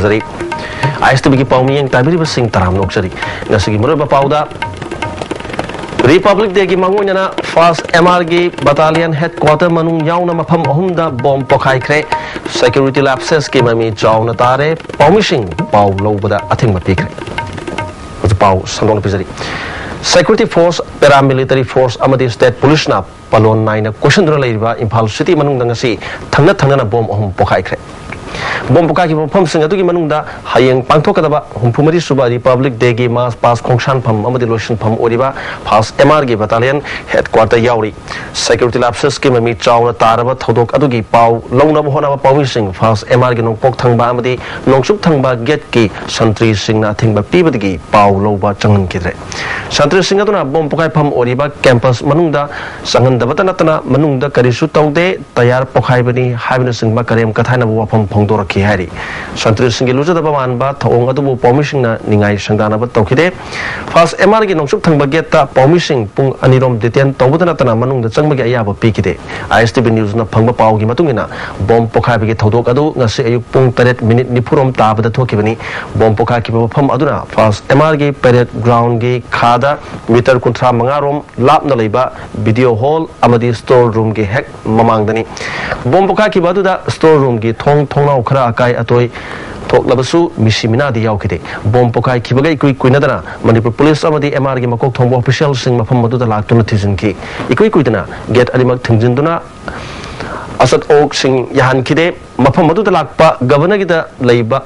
ꯊꯝꯖꯔꯤ ISTV पाउमियंग ताबिरिब सिंह तराम नोक्सरी नसगी मुरबा पाउदा रिपब्लिक डे की मंगोइना फर्स्ट MR की बटालियन हेडक्वार्टर मनुंग याउना मफम अहुमदा बॉम्ब पोखाइख्रे सिक्योरिटी लैप्सेस की ममी चाउना तारे पाउमिशिंग पाउ लौबदा अथिंग मपीख्रे उस पाउ संदोन पिजरी सिक्योरिटी फोर्स पैरामिलिटरी फोर्स अमदी स्टेट पुलिस ना पलोन नाइना क्वेश्चन लेरिबा इम्फाल सिटी मनुंग दंगसी थंगना थंगना बॉम्ब अहुम पोखाइख्रे बॉम्ब पोखा की मफम सिंह अदुगी मनुंगदा हयेंग पांथोकदबा हुमफुमरी सुबा रिपब्लिक डे की मास पास खोंगसान फम अमदी लोशन फम ओरिबा फर्स्ट MR की बटालियन हेडक्वार्टर याउरी सिक्योरिटी लैप्सेस की ममी चाउना तारबा थौदोक अदुगी पाउ लौनब होनाबा पाउमी सिंह फर्स्ट MR की नोंपोक थंगबा अमदी नोंसुक थंगबा गेट की संतरी सिंहना थिंगबा पीबदगी पाउ लौबा चंगन किद्रे संतरी सिंह अदुना बॉम्ब पोखाइ फम ओरिबा कैंपस मनुंगदा संगंदबता नतना मनुंगदा करिसु तौदे तैयार पोखाइबनी हाइबन सिंहबा करेम कथाइना वफम फोंदोरखी हारी संतरी सिंह की लुजदबा मानबा थौंग अदुबु पाउमी सिंहना निंगाइ संदानबा तौखिदे फर्स्ट MR की नोंसुक थंगबा गेटता पाउमी सिंह पुंग अनिरोम डिटेन तौबदा नतना मनुंगदा चंगबगी अयाबा पीकिदे ISTV न्यूज़ ना फंगबा पाउगी मतुंगिना बॉम्ब पोखाइबगी थौदोक अदु ngasi ayuk pung 8:40 ताबदा थोकिबनी बॉम्ब पोखाइकी मफम अदुना फर्स्ट MR की परेड ग्राउंड की खादा मीटर 35 रोम लापना लेबा वीडियो हॉल अमदी स्टोर रूम की हेक ममांगदनी बॉम्ब पोखाइकी बदुदा स्टोर रूम की थोंग थोंगनाउ खरा अकाई अतोय थोकलबसु मिसिमिना दी याउखिदे बॉम्ब पोखाइ खिबगै कुइ कुइनदना मणिपुर पुलिस अमदी MR की मकोक थोंबो ऑफिशियल सिंह मफम मदुदा लाक्तुना थिजिनकी इकुइ कुइदना गेट अलिमक थिंजिनदुना असत ओक सिंह याहन खिदे मफम मदुदा लाक्पा गवर्नर की लैबा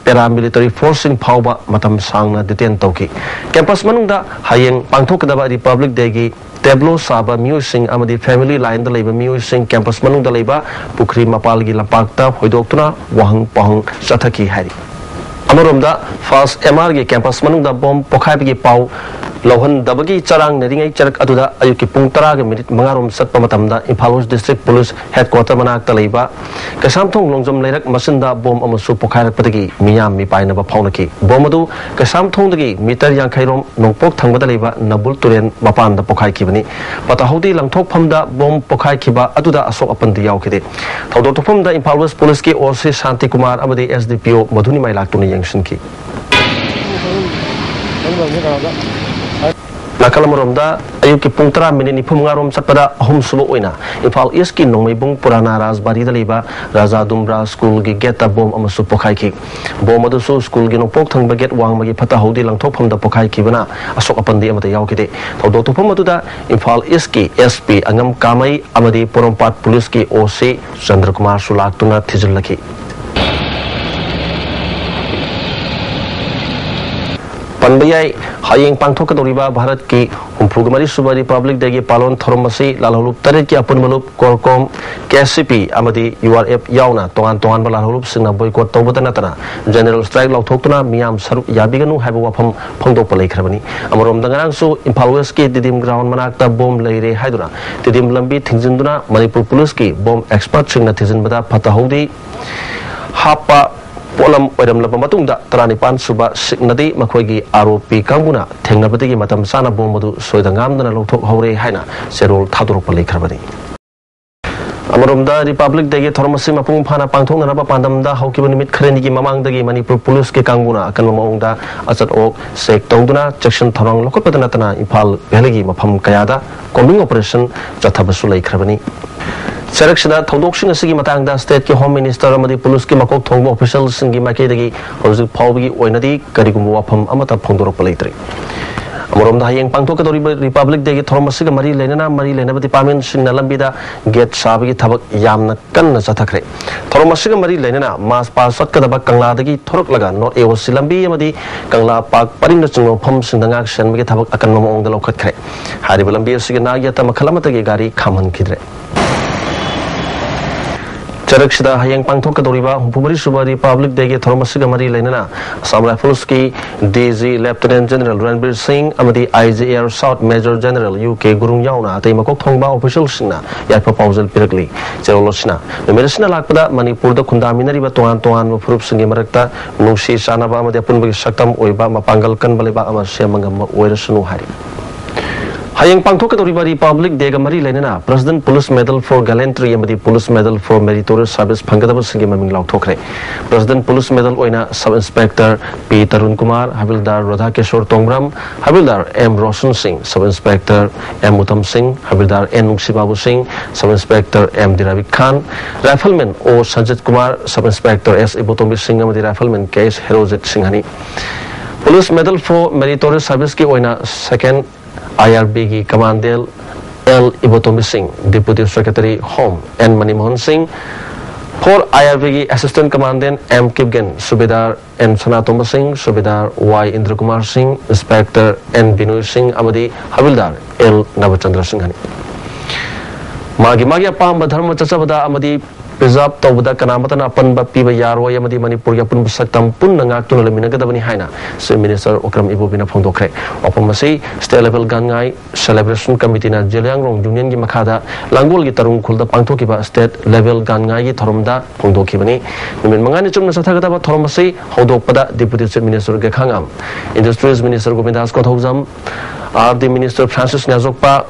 पैरामिलिटरी फोर्सिंग फाउबा मतम सांगना डिटेन तौकी कैंपस मनुंगदा हयेंग पांथोकदबा रिपब्लिक डे की टेब्लो साबा म्यूज सिंह अमदी फैमिली लाइन द लेबा म्यूज सिंह कैंपस मनुंगदा लेबा पुखरी मपाल की लंपाकता होइदोक्तुना वहंग पहंग चथकी हारी अमरोमदा फर्स्ट MR की कैंपस मनुंगदा बॉम्ब पोखाइबगी पाउ लौहन दबगी चरांग नरिंगै चरक अदुदा अयुकी पुंग 10:05 सत्पा मतमदा Imphal west district police headquarter मनाक्ता लेबा कसामथोंग लोंजम लेरक मसिंदा बॉम्ब अमसु पोखाइरकपदगी मियाम मिपाइनबा फाउनकी बॉम्ब अदु कसामथोंदगी मीटर 50 रोम नोंपोक थंगबदा लेबा नबुल तुरेन मपानदा पोखाइखिबनी पताहौदी लंगथोकफमदा बॉम्ब पोखाइखिबा अदुदा असोक अपंदी याउखिदे थौदोकफमदा इम्फाल वेस्ट पुलिस की ओर से शांति कुमार अमदी SDPO मधुनी माइलाक्तुनी यंगसनकी नाकलमरोमदा अयुकी पुंग 10:45 चटपदा अहुम सुबह ओइना इम्फाल ईस्ट की नोंमैबुंग पुराना राजबारी लेबा राजा दुमब्रा स्कूल की गेट बॉम्ब अमसु पोखाइखी बॉम्ब अदुसु स्कूल की नोंपोक थंगबा गेट वांगबगी फताहौदी लंगथोकफमदा पोखाइखिबना असोक अपंदी अमता याउखिदे थौदोकतोफम अदुदा इम्फाल ईस्ट की SP अंगम कामई अमदी पोरमपाट पुलिस की OC चंद्र कुमार सुलाक्तुना थिजिलखी पनबयाई हयेंग पांथोकदोरिबा भारत की हुमफुगमरी सुबा रिपब्लिक डे की पालोन थोरमसी लालहुलुप तरेट की अपुनमलुप कोरकोम KCP अमदी URF याउना तोंगान तोंगान बा लालहुलुप सिंगना बॉयकॉट तौबदा नतना जनरल स्ट्राइक लाउथोक्तुना मियाम सरुक याबिगनु हाइबा वाफम फोंदोकपा लेखरबनी अमरोम दंगरांगसु इम्फाल वेस्ट की दिदिम ग्राउंड मनाक्ता बॉम्ब लेरे हाइदुना दिदिम लंबी थिंजिनदुना मणिपुर पुलिस की बॉम्ब एक्सपर्ट सिंगना थिजिनबदा फताहौदी हापा पोलम ओरमलबा मतुंगदा 39 सुबा सिग्नदी मखोइगी आरोपी कांगुना थेंगनबदगी मतम साना बॉम्ब अदु सोयदंगामदना लौथोक हौरे हाइना सेरोल थादोरपा लेखरबनी अमरोमदा रिपब्लिक डे की थोरमसी मपुंग फाना पांथोंगनबा पांदमदा हौकिबा निमित खरेनिगी ममांगदगी मणिपुर पुलिस के कांगुना अकन मौंगदा अचत ओक सेक तौदुना सेक्शन थरंग लोकपदा नतना इम्फाल भेलीगी मफम कयादा कॉम्बिंग ऑपरेशन चथबसु लेखरबनी चरकसिदा थौदोकसिंग असगी मतांगदा स्टेट के होम मिनिस्टर अमदी पुलिस की मकोक थोंगबा ऑफिशियल सिंगी माइकेदगी हौजिक फाउबगी ओइनदी करिगुम वाफम अमता फोंदोरपा लेत्रे अमरोमदा हयेंग पांथोकदोरिबा रिपब्लिक डे की थोरमसिगा मरी लेनबा डिपार्टमेंट सिंगना लंबिदा गेट साबगी थबक यामना कन्ना चथखरे थोरमसिगा मरी लेनना मास पास सत्कदबा कंगलादगी थोरकलगा नॉर्थ एओसी लंबी अमदी कंगला पाक परिंद चिंगो फम सिंदंगाक सेनबगी थबक अकन ममोंगदा लौखतखरे हारिबा लंबी असिगा नागियता मखलमतगी गाड़ी खामहनखिद्रे चरकसिदा हयेंग पांथोकदोरिबा हुमफुमरी सुबा रिपब्लिक डे की थोरमसिगा मरी लेनना असम राइफल्स की DG lieutenant general Ranbir Singh अमदी IG AR south major general UK Gurung याउना अतै मकोक थोंगबा ऑफिशियल सिंगना याइफा पाउजल पिरकली चेरोलोसना मेरेसना लाकपदा मणिपुरदा खुंदामिनरिबा तोंगान तोंगान फुरुप सिंगी मरकता नुंसी सानाबा अमदी अपुनबगी सक्तम ओइबा मपांगल कनबलेबा अमा सेमंगम ओइरसनु हारि Hayang pangthokadoriba Republic Day ga mari lainana President Police Medal for Gallantry amadi Police Medal for Meritorious Service phanggadaba singi maming lauthokre. President Police Medal oina Sub Inspector P Tarun Kumar, Havildar Radha Kishore Tongbram, Havildar M Roshan Singh, Sub Inspector M Uttam Singh, Havildar N Nuksibabu Singh, Sub Inspector M Diravik Khan, Rifleman O Sanjit Kumar, Sub Inspector S Ibotombi Singh amadi Rifleman K S Herojit Singhani. Police Medal for Meritorious Service ki oina second IRB की कमांडेल L Ibotombi Singh, Deputy Secretary Home N Manimohan Singh, for IRB की Assistant Commandant M Kipgen, Subedar N Sanatomba Singh, Subedar Y Indra Kumar Singh, Inspector N Binoy Singh amadi Havildar L Navachandra Singhani. Magi apam dharma chachabada amadi preserve tawda kanamatana panba piba yarwa yamadi Manipur ya pun saktam pun nangak tun leminagadabani haina se Minister Okram Ibobina phongdokre opamasi state level gangai celebration committee na Jeliangrong union gi makhada langol gi tarung khulda pangthokiba state level gangai gi thoromda phongdokhibani nimin mangani chumna sathagadaba thoromasi hodokpada Deputy Chief Minister ge khangam Industries Minister Govindas Kothojam RD Minister Francis Nyazokpa,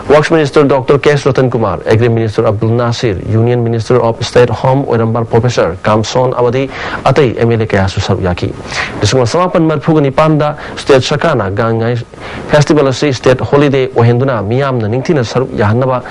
Works Minister Dr. K. Ratan Kumar, Agri Minister Abdul Nasir, Union Minister of State Home Oirambar Professor Kamson Awadi, Atay MLA Kaya Susab Yaki. Disungal Samapan Marpugani Panda, State Shakana, Gangai Festival State Holiday Ohenduna, Miam, Ningtina Sarup Yahanaba.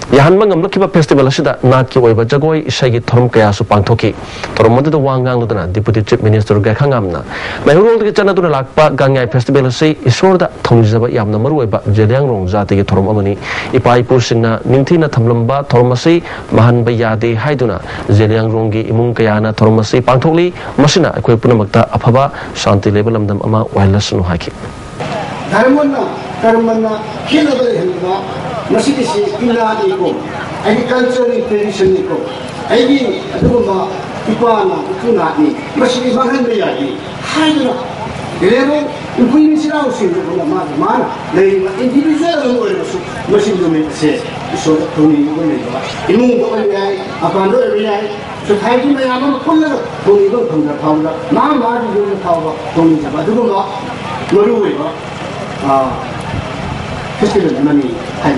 Yahan mangam lokiba festival asida natki oiba jagoi isagi thorom kaya su pangthoki thorom madu wangang ludana Deputy Chief Minister ga khangamna mahurol ge chana duna lakpa gangai festival se isorda thongjaba yamna maru oiba Jeliangrong jati ge thorom amani ipai pursingna ningthina thamlamba thorom se mahan ba yade haiduna Jeliangrong ge imung kaya na thorom se pangthokli masina akoi punamakta aphaba shanti level amdam ama wailasnu haki dharmana karmana khilaba helba Masih ina iko, agriculture tradition iko, agi aduh ma ipana ituna ni masih bahan berjadi. Hai tu, lepas itu ini sila usin tu mana, dari individual orang masih belum se, so tu ni boleh juga. Imu boleh ni, apa anda boleh ni? So hai tu ni apa pun lah, tu ni tu pun dah tahu lah. Mana tu pun tahu lah, tu ni apa? Aduh ma, baru ni Festival money time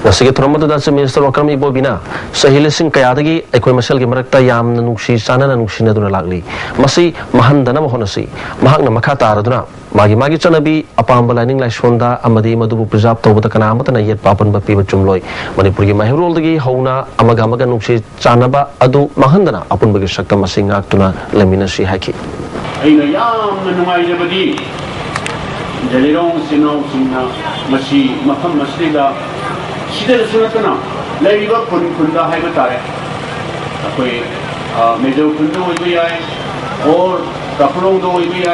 Nasigi Thoromada da Minister Okram Ibobina Sahil Singh Kayadagi Ekoi Masal gi marakta yamna nungsi sanana nungsina duna lagli masi mahandana mahonasi mahakna makhata araduna magi chanabi apamba lining lai sonda amadi madubu preserve tawbata kana amatana yet papan ba piba chumloi Manipur gi mahirol dagi hauna amaga nungsi chanaba adu mahandana apun bagi sakta masinga tuna lemina si haki aina yamna nungai jabadi Jalirong Sinau Sina Masi Maham Masliga Sida Sunatana Laiva Kunda Haibata Akoi Mejo Kundo Ibi or Kapurong do Ibi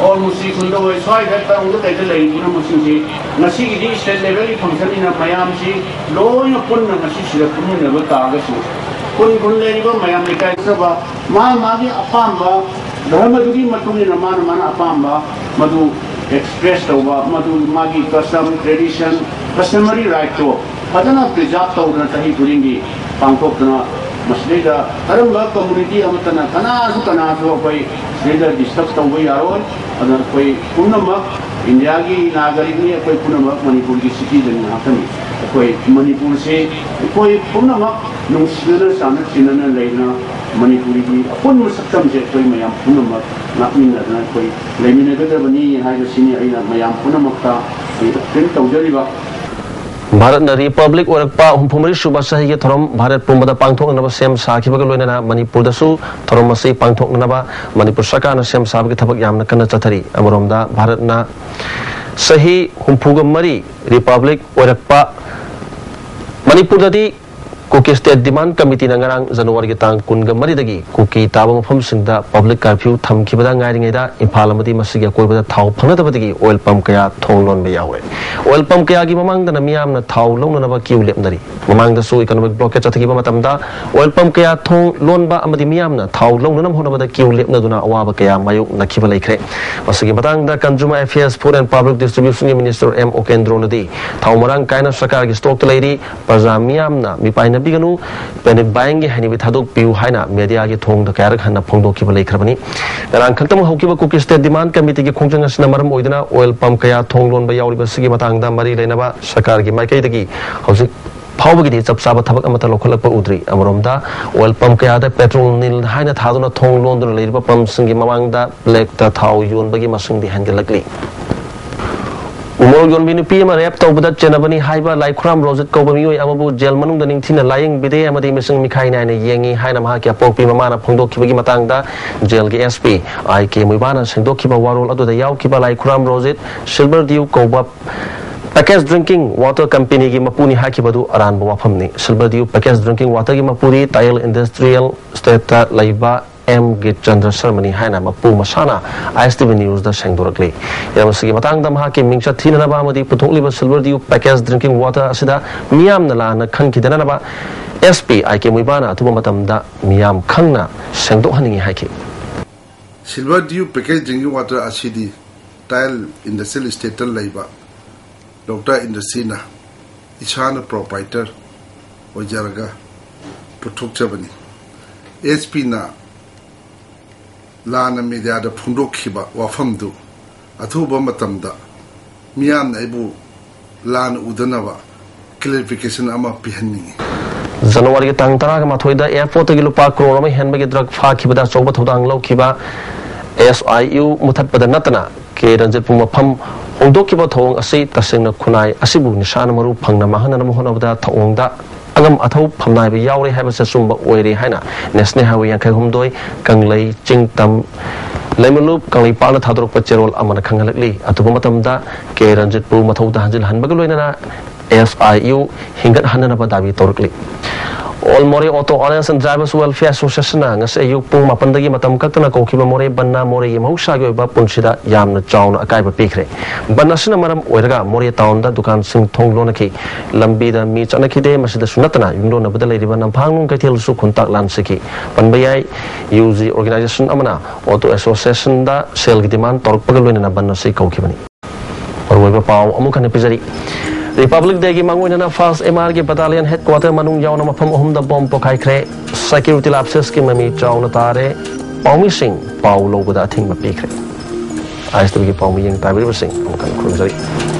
or Musi Kundo is why that on the Lay Musi Nasi is the very function in a Mayamsi, low in a Puna Masi Puna Vatagas Kun Laiva Mayamika Magi Apamba Dharmaduri Matuni Ramana Apamba Madu expressed over Madu Magi custom, tradition, customary right to Padana preserved over Tahi Puringi, Pankokana, Masleda, Aramba community Amatana, Kana so by Sleda disturbed away our own, and by Punama, Indiagi, Nagari, by Punama, Manipur citizen in Hakami, Manipur say, Punama, no sooner son of Sinan Lena. Manipuri, upon Musakam jet to Mayam Punama, not mean that night way. Leminagadabani, High Senior Mayam Punamaka, Prince of Jeriba. Bharat na Republic Orakpa, Humpumari Subasahi Thorom, Bharat Pumada Pangtok and Sam Sakibagalena, Manipur the Su, Thoromasi Pangtok Naba, Manipur Saka and Sam Sabakitabak Yamnakana Chatari, Amoromda, Bharat na Sahi Humpugamari, Republic Orakpa, Manipur the Kuki State Demand Committee Nangarang January Tang Kunga Maridagi, Kuki Tabam from Sinda, Public Curfew, Tam Kibada Naringada, Impalamati Masiga Koba, Tau Panatavati, Oil Pump Kaya, Tonlon Bayawe. Oil Pump Kayagi Mamang than a Miam, Tau Lonava Q Lepnari. Among the so economic blockage at Matamda, Oil Pump Kaya, Tong Lonba Amadimiamna, Tau Lonam Honava Q Lepnaduna, Awabakaya, Mayo, Nakiva Lake. Masigimatang, the Consumer Affairs, Food and Public Distribution Minister M. Okendronadi, Tau Marang Kaina Sakagi Stock Lady, Pazamiamna, Mipina. हाइनबीगनु panic buying हाइनिबी थादोक पिउ हाइना media की थोंग द कैरक हन्ना फोंदोखिबा लेखरबनी गरान खंतम हौकिबा कुकी स्टेट डिमांड कमिटी की खोंजंग असना मरम ओइदना ऑयल पंप कया थोंग लोन बा यावरिबा सिगी मतंगदा मरी लेनबा सरकार की माइकैदगी हौजिक फावबगी चप चाबा थबक अमता लोखलक उद्री अमरोमदा ऑयल पंप कयादा पेट्रोल नील हाइना थादुना थोंग लोन लेरिबा पंप सिंगी ममांगदा ब्लैक ता थाव योनबगी मसिंगदी हेंगलकली उमर योनबी नुपी अमा रेप तौबदा चेनबनी हाइबा लाइखुराम रोजत कौबा मियोय अमबु जेल मनुंग दा निंथिना लायिंग बिदे अमदी मिसिंग मिखाई नायना येंगी हाइना महा के पोकपी ममाना फोंदोखिबगी मतंगदा जेल के एसपी आई के मुइबाना सेंदोखिबा वारोल अदुदा यावखिबा लाइखुराम रोजत सिल्वर ड्यू कौबा पैकेज ड्रिंकिंग वाटर कंपनी की मपुनी हाकिबदु अरान वाफमनी silver dew package drinking water की मपुरी टाइल इंडस्ट्रियल स्टेट लाइबा एम गे चंद्र शर्मनी हाइना मपु मसाना आईएसटीवी न्यूज दा सेंगदोरकली यामसगी मतंगदा महा के मिंगचा थीननबा अमदी पुथोकलिबा silver dew package drinking water असिदा मियामना लाना खंखिदनबा एसपी आई के मुइबाना अतुबा मतमदा मियाम खंगना सेंगदोहनिंगी हाइके silver dew package drinking water असिदी टाइल इंडस्ट्रियल स्टेट लाइबा डॉक्टर इंडस्ट्रीना इसाना प्रोपाइटर ओजरगा पुथोकचबनी एसपी ना लाना मीडिया दा फुंदोखिबा वाफमदु अथुबा मतमदा मियाम नाइबु लाना उदनबा क्लैरिफिकेशन अमा पिहन्निंगी जनवरी के तंग तरा के माथोइदा एयरपोर्ट के लुपा करोड़ में हेनबगे ड्रग फाखिबदा चौबा थौदांग लौखिबा एसआईयू मुथतपदा नतना के रंजित मफम होंदोखिबा थौंग असि तसेंगना खुनाई असिबु निशान मरु फंगना महना मोहनबदा थौंगदा अगम अथौ फमनाइबा यावरे हाइबसे सुंबा ओइरे हाइना नेशनल हाईवे यांखै हुमदोय कंगलै चिंगतम लैमलुप कंगलै पाल थादरक चेरोल अमन खंगलकली अतुबा मतमदा के रंजित पु मथौदा हंजिल हनबग लोइना एसआईयू हिंगत हननबा दाबी तौरकली all Moreh auto owners and drivers welfare association ngase ayuk pung 7 dagi matam kaktana kokhiba more banna more yemhausa gi oiba punsida yamna chauna akaiba pikre banna sina maram oiraga more town da dukan sing thonglona ki lambi da mi chana khide masida sunatana yunglo na badalai riba namphang kaithel su khuntak lan siki panbayai UG organization amana auto association da sel gi demand torpaga loina na banna sei kokhibani और वही पाव अमुक ने पिजरी republic day की मांगोइना first MR के battalion headquarter मनुंग यावना मफम अहुमदा बॉम्ब पोखाइख्रे सिक्योरिटी लैप्सेस की ममी चाउना तारे पाउमी सिंह पाउ लोबदा थिंग मपीख्रे आइस तबगी पाउमी यंग ताबिर सिंह अमुक खुरजरी